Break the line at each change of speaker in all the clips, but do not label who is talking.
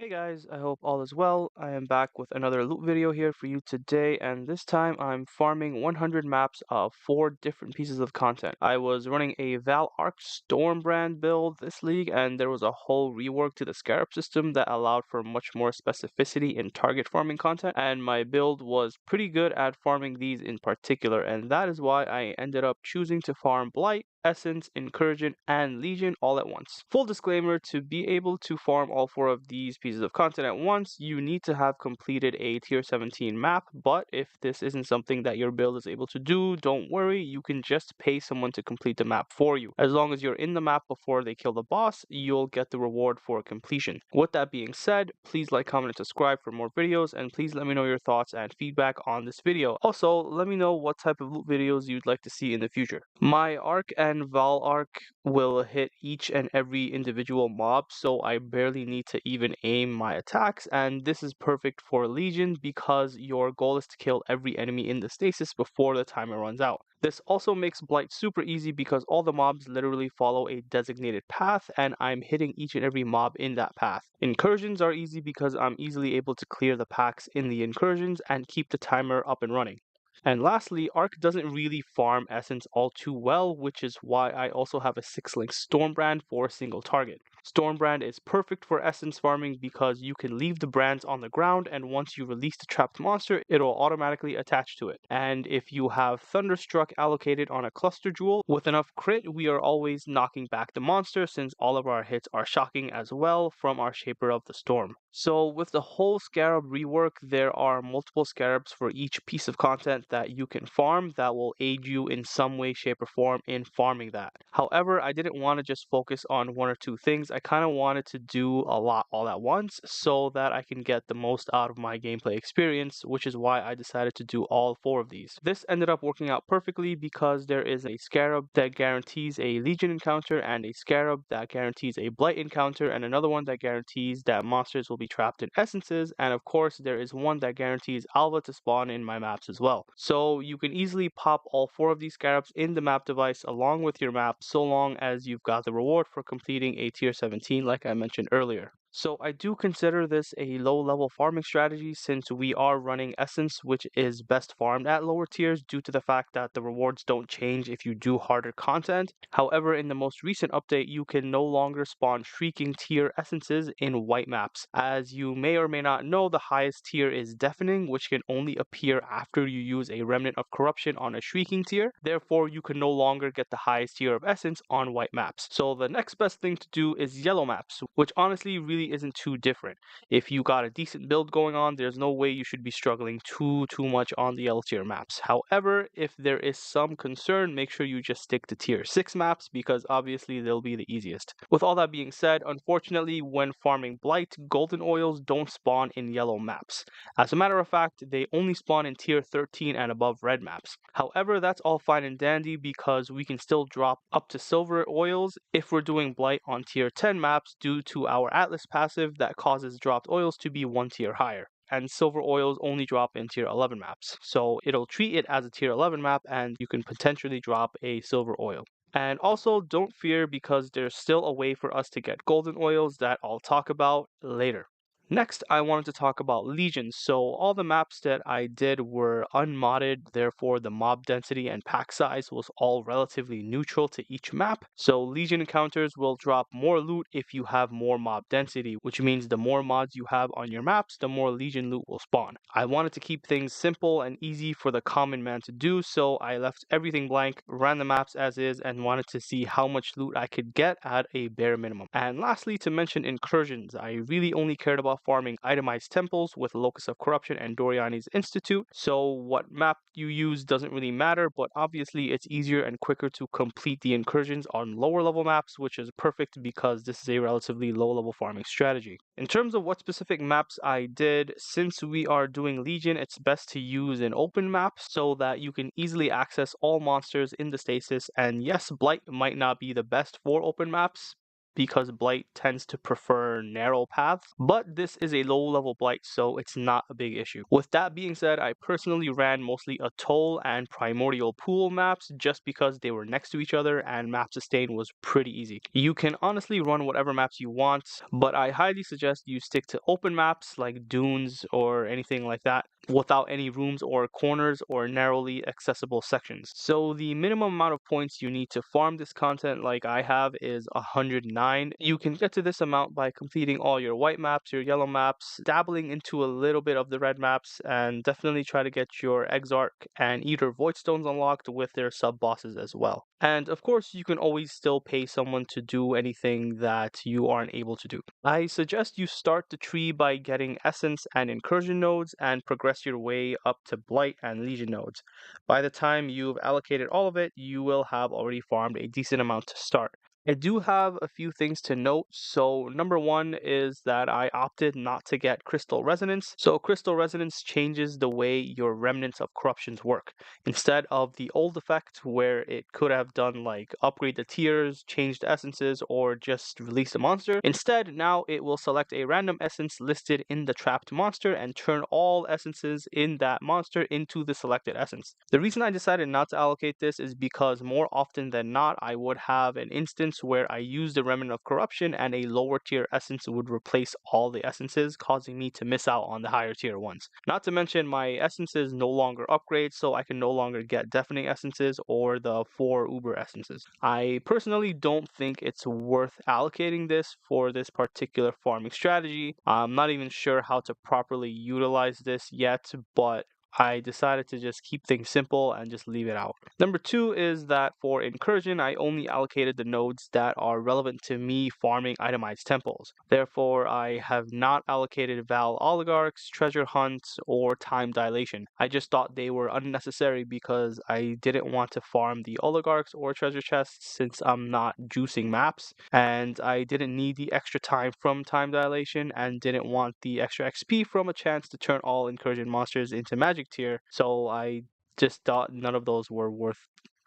Hey guys, I hope all is well. I am back with another loot video here for you today, and this time I'm farming 100 maps of 4 different pieces of content. I was running a Val Arc Storm brand build this league, and there was a whole rework to the Scarab system that allowed for much more specificity in target farming content, and my build was pretty good at farming these in particular, and that is why I ended up choosing to farm Blight, Essence, Incursion, and Legion all at once. Full disclaimer, to be able to farm all 4 of these pieces of content at once, you need to have completed a tier 17 map, but if this isn't something that your build is able to do, don't worry, you can just pay someone to complete the map for you. As long as you're in the map before they kill the boss, you'll get the reward for completion. With that being said, please like, comment, and subscribe for more videos, and please let me know your thoughts and feedback on this video. Also, let me know what type of loot videos you'd like to see in the future. My Arc and Val Arc will hit each and every individual mob, so I barely need to even aim my attacks, and this is perfect for Legion because your goal is to kill every enemy in the stasis before the timer runs out. This also makes Blight super easy because all the mobs literally follow a designated path, and I'm hitting each and every mob in that path. Incursions are easy because I'm easily able to clear the packs in the incursions and keep the timer up and running. And lastly, Arc doesn't really farm Essence all too well, which is why I also have a 6-link Stormbrand for a single target. Stormbrand is perfect for Essence farming because you can leave the brands on the ground, and once you release the trapped monster, it'll automatically attach to it. And if you have Thunderstruck allocated on a cluster jewel, with enough crit, we are always knocking back the monster since all of our hits are shocking as well from our Shaper of the Storm. So with the whole Scarab rework, there are multiple Scarabs for each piece of content that you can farm that will aid you in some way, shape, or form in farming that. However, I didn't want to just focus on one or two things. I kind of wanted to do a lot all at once so that I can get the most out of my gameplay experience, which is why I decided to do all 4 of these. This ended up working out perfectly because there is a Scarab that guarantees a Legion encounter and a Scarab that guarantees a Blight encounter and another one that guarantees that monsters will be trapped in essences, and of course there is one that guarantees Alva to spawn in my maps as well. So you can easily pop all 4 of these Scarabs in the map device along with your map so long as you've got the reward for completing a tier 17 like I mentioned earlier. So I do consider this a low level farming strategy since we are running Essence, which is best farmed at lower tiers due to the fact that the rewards don't change if you do harder content. However, in the most recent update, you can no longer spawn Shrieking tier Essences in white maps. As you may or may not know, the highest tier is Deafening, which can only appear after you use a Remnant of Corruption on a Shrieking tier. Therefore, you can no longer get the highest tier of Essence on white maps. So the next best thing to do is yellow maps, which honestly really isn't too different. If you got a decent build going on, there's no way you should be struggling too much on the yellow tier maps. However, if there is some concern, make sure you just stick to tier 6 maps because obviously they'll be the easiest. With all that being said, unfortunately when farming Blight, golden oils don't spawn in yellow maps. As a matter of fact, they only spawn in tier 13 and above red maps. However, that's all fine and dandy because we can still drop up to silver oils if we're doing Blight on tier 10 maps due to our Atlas passive that causes dropped oils to be 1 tier higher. And silver oils only drop in tier 11 maps. So it'll treat it as a tier 11 map and you can potentially drop a silver oil. And also don't fear because there's still a way for us to get golden oils that I'll talk about later. Next, I wanted to talk about legions. So all the maps that I did were unmodded, therefore the mob density and pack size was all relatively neutral to each map. So legion encounters will drop more loot if you have more mob density, which means the more mods you have on your maps, the more legion loot will spawn. I wanted to keep things simple and easy for the common man to do, so I left everything blank, ran the maps as is, and wanted to see how much loot I could get at a bare minimum. And lastly, to mention incursions, I really only cared about farming itemized temples with Locus of Corruption and Doriani's Institute, so what map you use doesn't really matter, but obviously it's easier and quicker to complete the incursions on lower level maps, which is perfect because this is a relatively low level farming strategy. In terms of what specific maps I did, since we are doing Legion, it's best to use an open map so that you can easily access all monsters in the stasis, and yes, Blight might not be the best for open maps, because Blight tends to prefer narrow paths, but this is a low level Blight, so it's not a big issue. With that being said, I personally ran mostly Atoll and Primordial Pool maps just because they were next to each other and map sustain was pretty easy. You can honestly run whatever maps you want, but I highly suggest you stick to open maps like dunes or anything like that without any rooms or corners or narrowly accessible sections. So the minimum amount of points you need to farm this content like I have is 109. You can get to this amount by completing all your white maps, your yellow maps, dabbling into a little bit of the red maps, and definitely try to get your Exarch and Eater Voidstones unlocked with their sub bosses as well. And of course, you can always still pay someone to do anything that you aren't able to do. I suggest you start the tree by getting Essence and Incursion nodes and progress your way up to Blight and Legion nodes. By the time you've allocated all of it, you will have already farmed a decent amount to start. I do have a few things to note. So, number one is that I opted not to get Crystal Resonance. So, Crystal Resonance changes the way your Remnants of Corruptions work. Instead of the old effect where it could have done like upgrade the tiers, change the essences, or just release a monster, instead now it will select a random essence listed in the trapped monster and turn all essences in that monster into the selected essence. The reason I decided not to allocate this is because more often than not I would have an instance where I used the Remnant of Corruption and a lower tier essence would replace all the essences, causing me to miss out on the higher tier ones. Not to mention my essences no longer upgrade, so I can no longer get Deafening essences or the 4 Uber essences. I personally don't think it's worth allocating this for this particular farming strategy. I'm not even sure how to properly utilize this yet, but I decided to just keep things simple and just leave it out. Number two is that for Incursion, I only allocated the nodes that are relevant to me farming itemized temples. Therefore, I have not allocated Val Oligarchs, Treasure Hunts, or Time Dilation. I just thought they were unnecessary because I didn't want to farm the Oligarchs or Treasure Chests since I'm not juicing maps, and I didn't need the extra time from Time Dilation and didn't want the extra XP from a chance to turn all Incursion monsters into Magic tier, so I just thought none of those were worth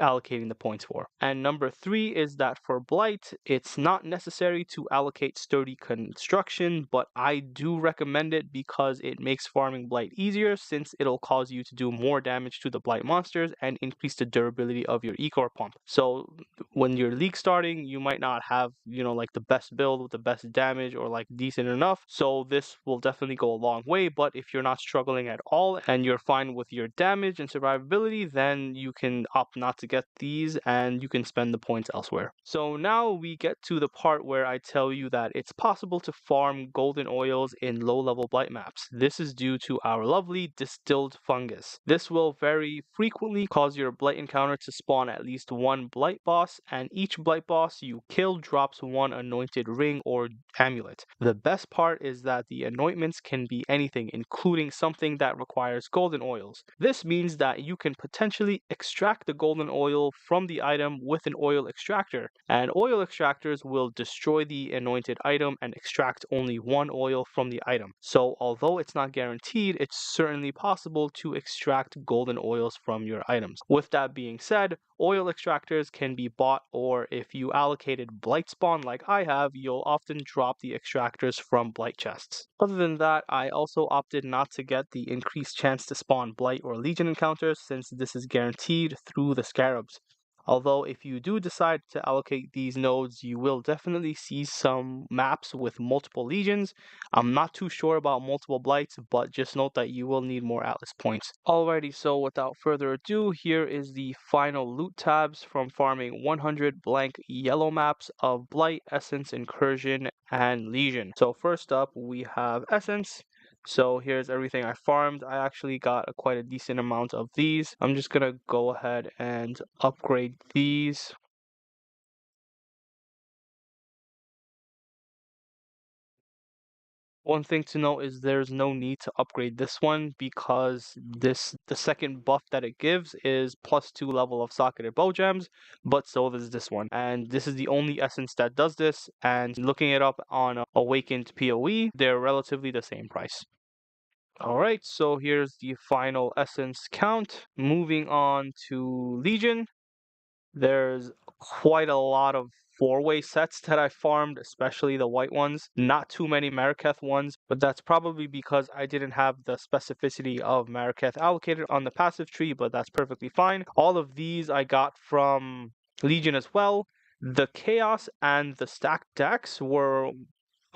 allocating the points for. And number three is that for Blight, it's not necessary to allocate sturdy construction, but I do recommend it because it makes farming Blight easier since it'll cause you to do more damage to the Blight monsters and increase the durability of your Ecor pump. So when you're league starting, you might not have, like the best build with the best damage or like decent enough. So this will definitely go a long way. But if you're not struggling at all and you're fine with your damage and survivability, then you can opt not to get these and you can spend the points elsewhere. So now we get to the part where I tell you that it's possible to farm golden oils in low level blight maps. This is due to our lovely distilled fungus. This will very frequently cause your blight encounter to spawn at least one blight boss, and each blight boss you kill drops one anointed ring or amulet. The best part is that the anointments can be anything, including something that requires golden oils. This means that you can potentially extract the golden oil from the item with an oil extractor, and oil extractors will destroy the anointed item and extract only one oil from the item. So although it's not guaranteed, it's certainly possible to extract golden oils from your items. With that being said, oil extractors can be bought, or if you allocated Blight Spawn like I have, you'll often drop the extractors from Blight chests. Other than that, I also opted not to get the increased chance to spawn Blight or Legion encounters since this is guaranteed through the Scarabs. Although if you do decide to allocate these nodes, you will definitely see some maps with multiple legions. I'm not too sure about multiple blights, but just note that you will need more Atlas points. Alrighty, so without further ado, here is the final loot tabs from farming 100 blank yellow maps of Blight, Essence, Incursion, and Legion. So first up, we have Essence. So here's everything I farmed. I actually got quite a decent amount of these. I'm just gonna go ahead and upgrade these. One thing to note is there's no need to upgrade this one because the second buff that it gives is +2 level of socketed bow gems, but so does this one. And this is the only essence that does this, and looking it up on Awakened PoE, they're relatively the same price. Alright, so here's the final essence count. Moving on to Legion, there's quite a lot of four-way sets that I farmed, especially the white ones. Not too many Maraketh ones, but that's probably because I didn't have the specificity of Maraketh allocated on the passive tree, but that's perfectly fine. All of these I got from Legion as well. The Chaos and the stacked decks were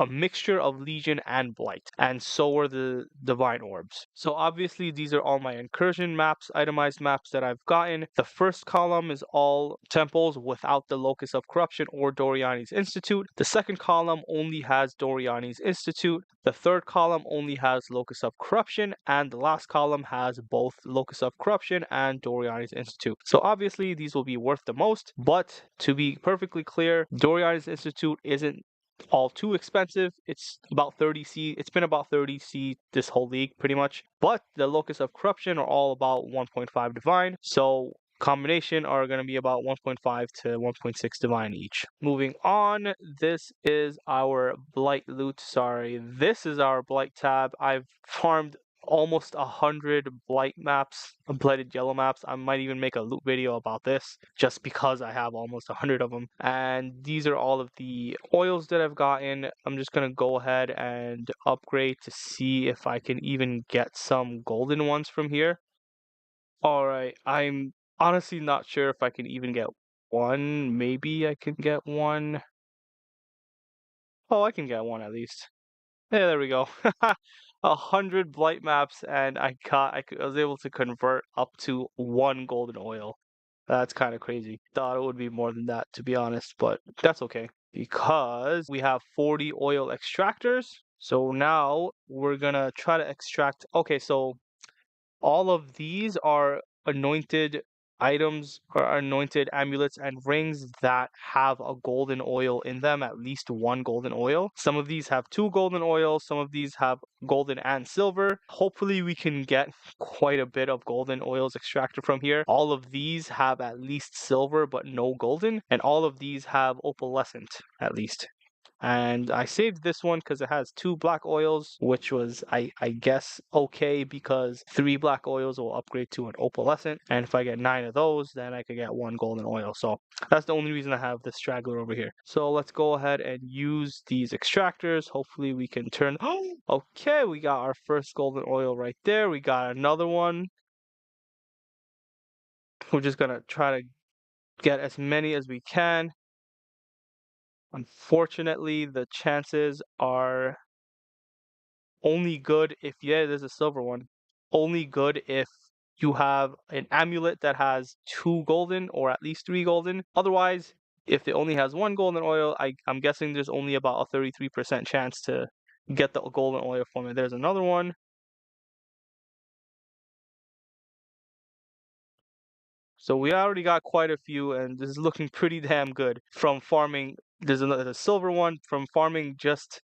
a mixture of Legion and Blight, and so were the Divine Orbs. So obviously these are all my Incursion maps, itemized maps that I've gotten. The first column is all temples without the Locus of Corruption or Doriani's Institute. The second column only has Doriani's Institute. The third column only has Locus of Corruption, and the last column has both Locus of Corruption and Doriani's Institute. So obviously these will be worth the most, but to be perfectly clear, Doriani's Institute isn't all too expensive. It's about 30C. It's been about 30C this whole league pretty much. But the Locus of Corruption are all about 1.5 divine. So combination are going to be about 1.5 to 1.6 divine each. Moving on, this is our Blight loot. Sorry, this is our Blight tab. I've farmed almost 100 Blight maps, blighted yellow maps. I might even make a loot video about this just because I have almost 100 of them. And these are all of the oils that I've gotten. I'm just gonna go ahead and upgrade to see if I can even get some golden ones from here. Alright, I'm honestly not sure if I can even get one. Maybe I can get one. Oh, I can get one at least. Yeah, there we go. 100 blight maps, and I was able to convert up to one golden oil. That's kind of crazy. Thought it would be more than that, to be honest, but that's okay because we have 40 oil extractors. So now we're gonna try to extract. Okay, so all of these are anointed items or anointed amulets and rings that have a golden oil in them, at least one golden oil. Some of these have two golden oils, some of these have golden and silver. Hopefully we can get quite a bit of golden oils extracted from here. All of these have at least silver but no golden, and all of these have opalescent at least. And I saved this one because it has two black oils, which was, I guess, okay because three black oils will upgrade to an opalescent. And if I get 9 of those, then I could get one golden oil. So that's the only reason I have this straggler over here. So let's go ahead and use these extractors. Hopefully we can turn... Okay, we got our first golden oil right there. We got another one. We're just going to try to get as many as we can. Unfortunately, the chances are only good if, yeah, there's a silver one. Only good if you have an amulet that has 2 golden or at least 3 golden. Otherwise, if it only has 1 golden oil, I'm guessing there's only about a 33% chance to get the golden oil from it. There's another one. So we already got quite a few, and this is looking pretty damn good from farming. There's another silver one from farming just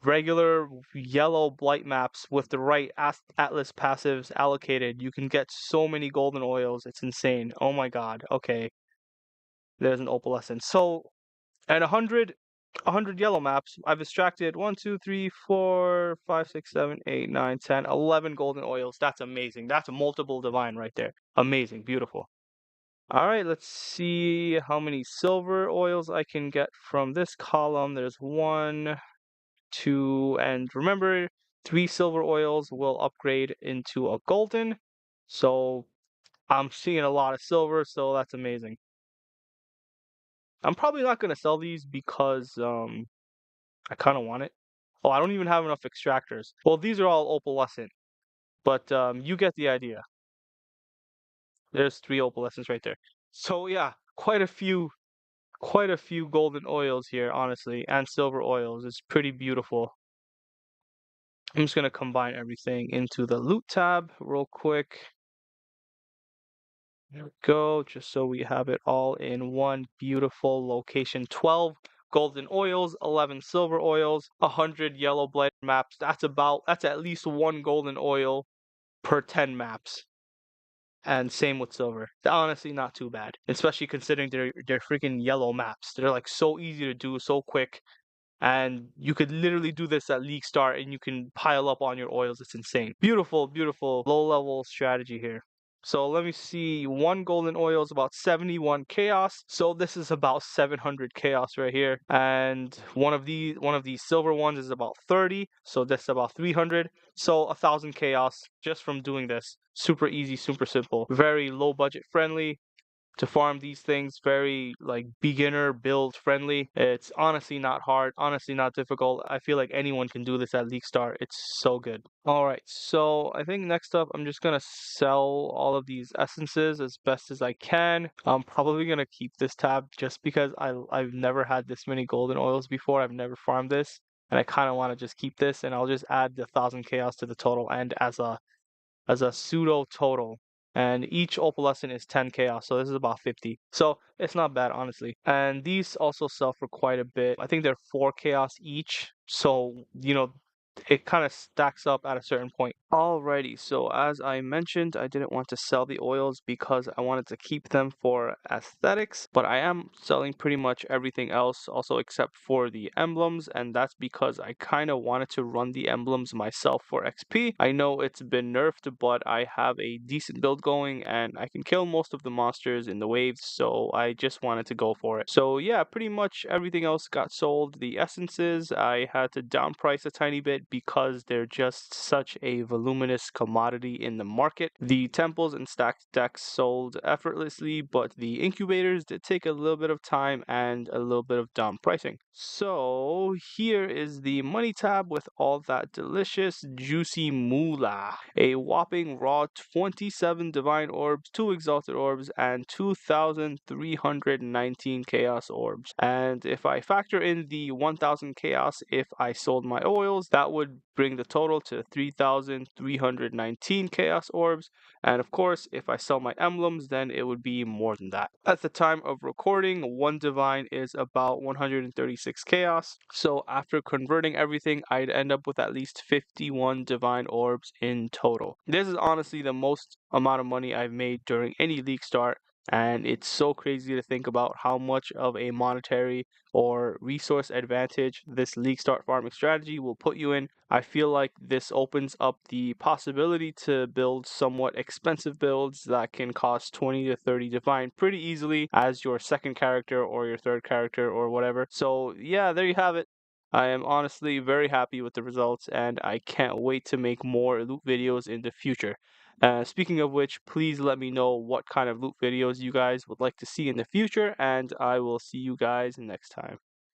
regular yellow blight maps with the right Atlas passives allocated. You can get so many golden oils. It's insane. Oh my god. Okay. There's an opalescent. So, at 100 yellow maps, I've extracted 1, 2, 3, 4, 5, 6, 7, 8, 9, 10, 11 golden oils. That's amazing. That's a multiple divine right there. Amazing. Beautiful. Alright, let's see how many silver oils I can get from this column. There's 1, 2, and remember, 3 silver oils will upgrade into a golden. So I'm seeing a lot of silver, so that's amazing. I'm probably not going to sell these because I kind of want it. Oh, I don't even have enough extractors. Well, these are all opalescent, but you get the idea. There's 3 opalescents right there. So yeah, quite a few golden oils here, honestly, and silver oils. It's pretty beautiful. I'm just going to combine everything into the loot tab real quick. There we go, just so we have it all in one beautiful location. 12 golden oils, 11 silver oils, 100 yellow blight maps. That's at least 1 golden oil per 10 maps. And same with silver. Honestly, not too bad, especially considering they're freaking yellow maps. They're like so easy to do, so quick. And you could literally do this at League Start and you can pile up on your oils. It's insane. Beautiful, beautiful low level strategy here. So let me see, one golden oil is about 71 chaos. So this is about 700 chaos right here. And one of these silver ones is about 30. So this is about 300. So 1,000 chaos just from doing this. Super easy, super simple. Very low budget friendly to farm these things, very like beginner build friendly. It's honestly not hard, honestly not difficult. I feel like anyone can do this at League Start. It's so good. All right, so I think next up I'm just gonna sell all of these essences as best as I can. I'm probably gonna keep this tab just because I've never had this many golden oils before. I've never farmed this. And I kind of want to just keep this, and I'll just add the 1,000 chaos to the total end as a pseudo total. And each opalescent is 10 chaos, so this is about 50. So it's not bad, honestly. And these also sell for quite a bit. I think they're 4 chaos each. So, it kind of stacks up at a certain point. Alrighty, so as I mentioned, I didn't want to sell the oils because I wanted to keep them for aesthetics, but I am selling pretty much everything else, also except for the emblems, and that's because I kind of wanted to run the emblems myself for XP. I know it's been nerfed, but I have a decent build going, and I can kill most of the monsters in the waves, so I just wanted to go for it. So yeah, pretty much everything else got sold. The essences, I had to down price a tiny bit because they're just such a voluminous commodity in the market. The temples and stacked decks sold effortlessly, but the incubators did take a little bit of time and a little bit of down pricing. So here is the money tab with all that delicious, juicy moolah. A whopping raw 27 divine orbs, 2 exalted orbs, and 2,319 chaos orbs. And if I factor in the 1,000 chaos if I sold my oils, that would bring the total to 3,319 chaos orbs. And of course, if I sell my emblems, then it would be more than that. At the time of recording, one divine is about 136 chaos. So after converting everything, I'd end up with at least 51 divine orbs in total. This is honestly the most amount of money I've made during any League Start. And it's so crazy to think about how much of a monetary or resource advantage this League Start farming strategy will put you in. I feel like this opens up the possibility to build somewhat expensive builds that can cost 20 to 30 divine pretty easily as your second character or your third character or whatever. So yeah, there you have it. I am honestly very happy with the results, and I can't wait to make more loot videos in the future. Speaking of which, please let me know what kind of loot videos you guys would like to see in the future, and I will see you guys next time.